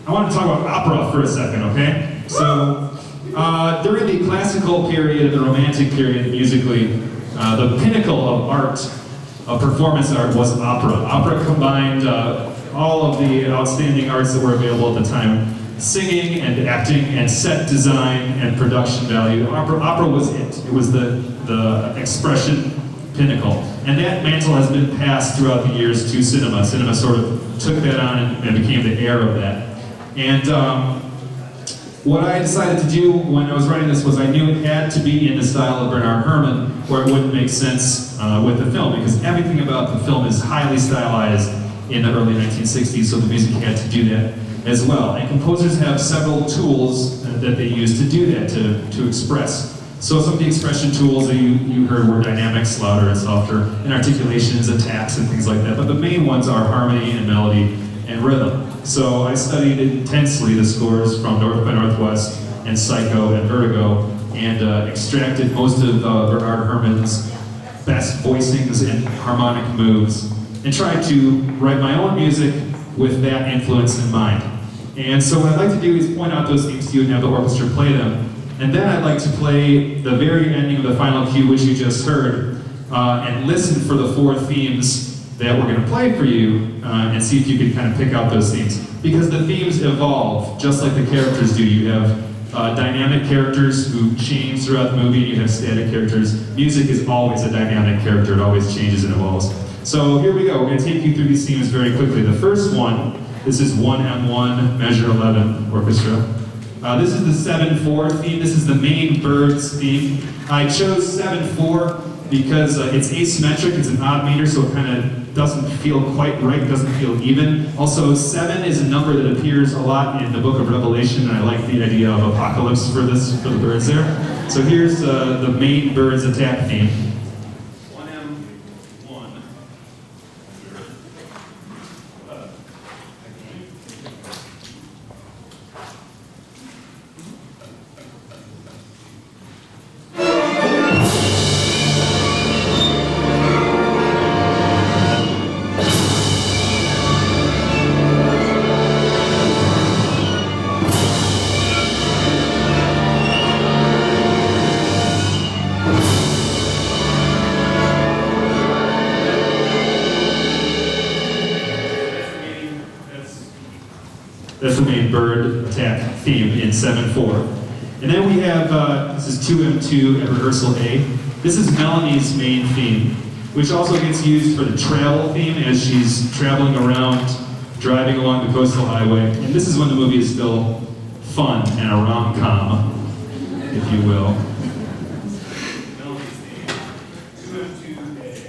I want to talk about opera for a second, okay? So, during the classical period and the romantic period musically, the pinnacle of art, of performance art, was opera. Opera combined all of the outstanding arts that were available at the time. Singing and acting and set design and production value. Opera was it. It was the expression pinnacle. And that mantle has been passed throughout the years to cinema. Cinema sort of took that on and became the heir of that. And what I decided to do when I was writing this was I knew it had to be in the style of Bernard Herrmann, where it wouldn't make sense with the film, because everything about the film is highly stylized in the early 1960s, so the music had to do that as well. And composers have several tools that they use to do that, to express. So some of the expression tools that you heard were dynamics, louder and softer, and articulations, attacks, and things like that. But the main ones are harmony and melody and rhythm. So I studied intensely the scores from North by Northwest and Psycho and Vertigo, and extracted most of Bernard Herrmann's best voicings and harmonic moves, and tried to write my own music with that influence in mind. And so what I'd like to do is point out those themes to you and have the orchestra play them. And then I'd like to play the very ending of the final cue, which you just heard, and listen for the four themes that we're going to play for you, and see if you can kind of pick out those themes. Because the themes evolve, just like the characters do. You have dynamic characters who change throughout the movie, and you have static characters. Music is always a dynamic character. It always changes and evolves. So here we go. We're going to take you through these themes very quickly. The first one, this is 1M1, measure 11, orchestra. This is the 7/4 theme. This is the main birds theme. I chose 7/4 because it's asymmetric. It's an odd meter, so it kind of doesn't feel quite right, doesn't feel even. Also, 7 is a number that appears a lot in the book of Revelation, and I like the idea of apocalypse for the birds there. So here's the main birds attack theme. 1M1. That's the main bird attack theme in 7/4. And then we have, this is 2M2 at rehearsal A. This is Melanie's main theme, which also gets used for the travel theme as she's traveling around, driving along the coastal highway. And this is when the movie is still fun and a rom-com, if you will. Melanie's theme, 2M2A.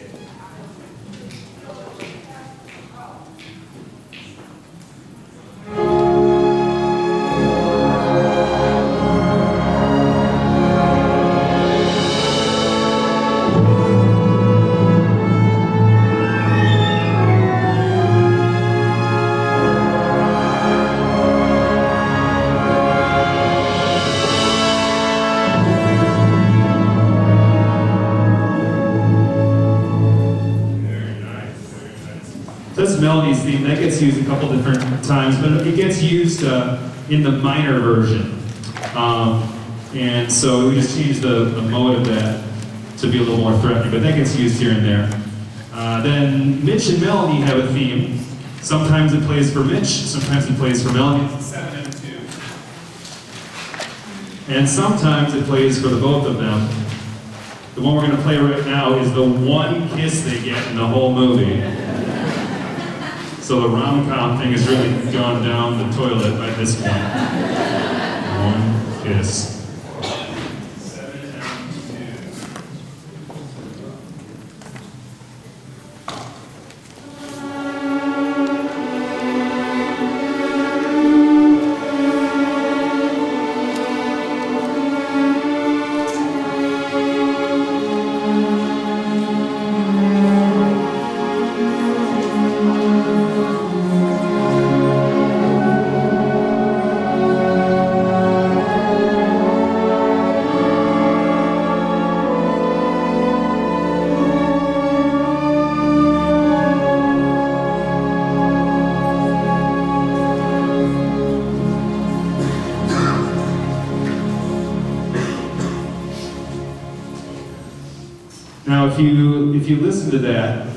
That's Melanie's theme. That gets used a couple different times, but it gets used in the minor version. And so we just changed the mode of that to be a little more threatening, but that gets used here and there. Then Mitch and Melanie have a theme. Sometimes it plays for Mitch, sometimes it plays for Melanie. It's 7M2. And sometimes it plays for the both of them. The one we're going to play right now is the one kiss they get in the whole movie. So the rom-com thing has really gone down the toilet by this point. One kiss. if you listen to that,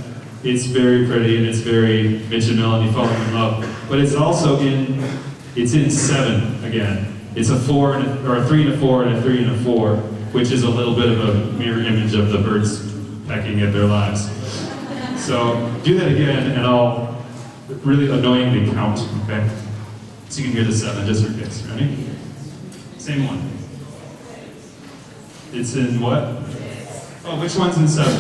it's very pretty and it's very Mitch and Melanie falling in love. But it's also it's in 7 again. It's a 4 or a 3 and a 4 and a 3 and a 4, which is a little bit of a mirror image of the birds pecking at their lives. So do that again, and I'll really annoyingly count. Okay, so you can hear the 7 just for kids. Ready? Same one. It's in what? Oh, which one's in 7?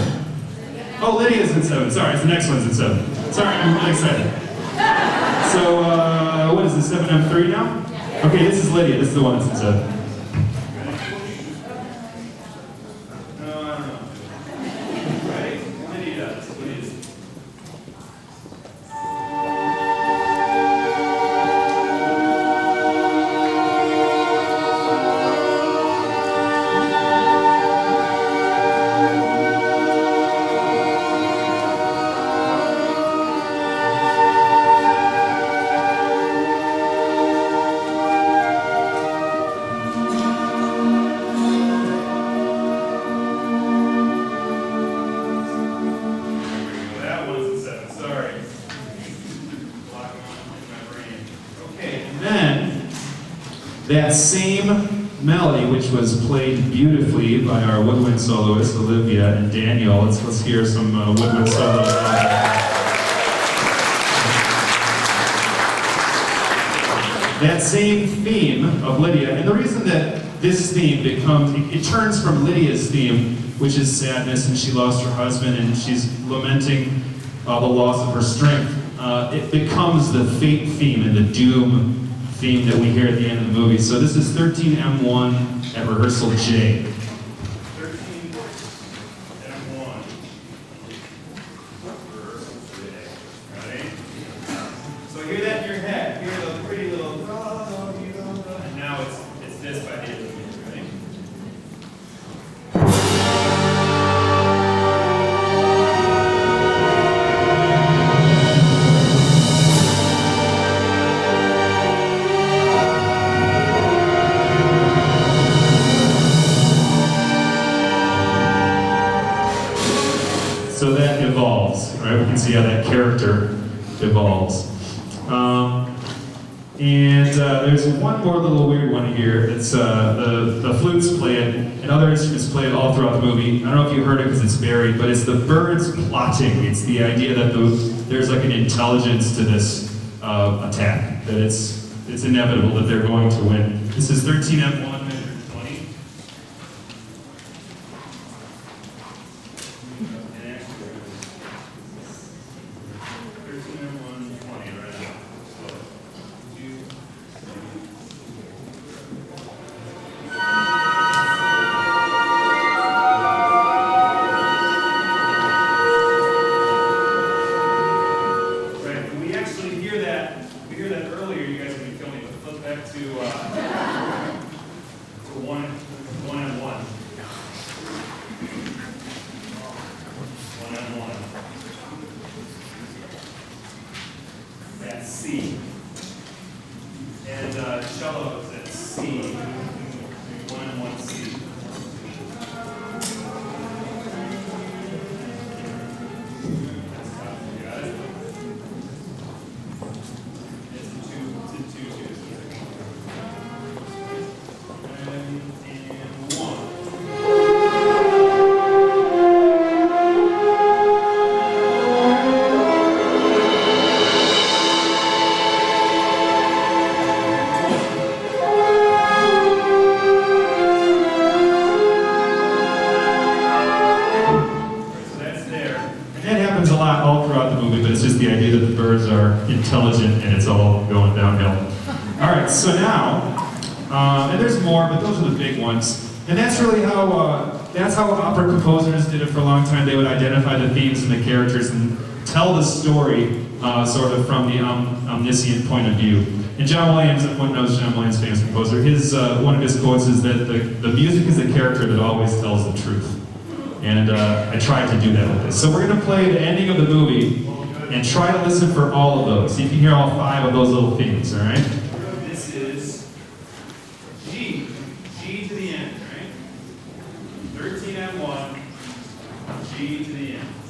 Oh, Lydia's in 7. Sorry, it's the next one's in 7. Sorry, I'm really excited. So, what is this, 7M3 now? Okay, this is Lydia. This is the one that's in 7. No, I don't know. Ready? Lydia. That same melody, which was played beautifully by our woodwind soloists, Olivia and Daniel. Let's hear some woodwind solo. That same theme of Lydia, and the reason that this theme it turns from Lydia's theme, which is sadness, and she lost her husband, and she's lamenting the loss of her strength. It becomes the fate theme and the doom theme that we hear at the end of the movie. So this is 13M1 at rehearsal J. 13M1 rehearsal J. Ready? So hear that in your head. Hear the pretty little and now it's this by the end of the movie. Ready? So that evolves, right? We can see how that character evolves. There's one more little weird one here. It's the flutes play it, and other instruments play it all throughout the movie. I don't know if you heard it because it's buried, but it's the birds plotting. It's the idea that there's like an intelligence to this attack, that it's inevitable that they're going to win. This is 13M1. C. And cello is at C. 1 and 1 C. That's tough. You got it? It's a 2, and 1. All throughout the movie, but it's just the idea that the birds are intelligent and it's all going downhill. All right, so now, and there's more, but those are the big ones. And that's really how opera composers did it for a long time. They would identify the themes and the characters and tell the story sort of from the omniscient point of view. And John Williams, everyone knows John Williams, famous composer, one of his quotes is that the music is the character that always tells the truth. And I tried to do that with this. So we're going to play the ending of the movie and try to listen for all of those. See if you can hear all 5 of those little themes, all right? This is G to the end, right? 13M1, G. G to the end.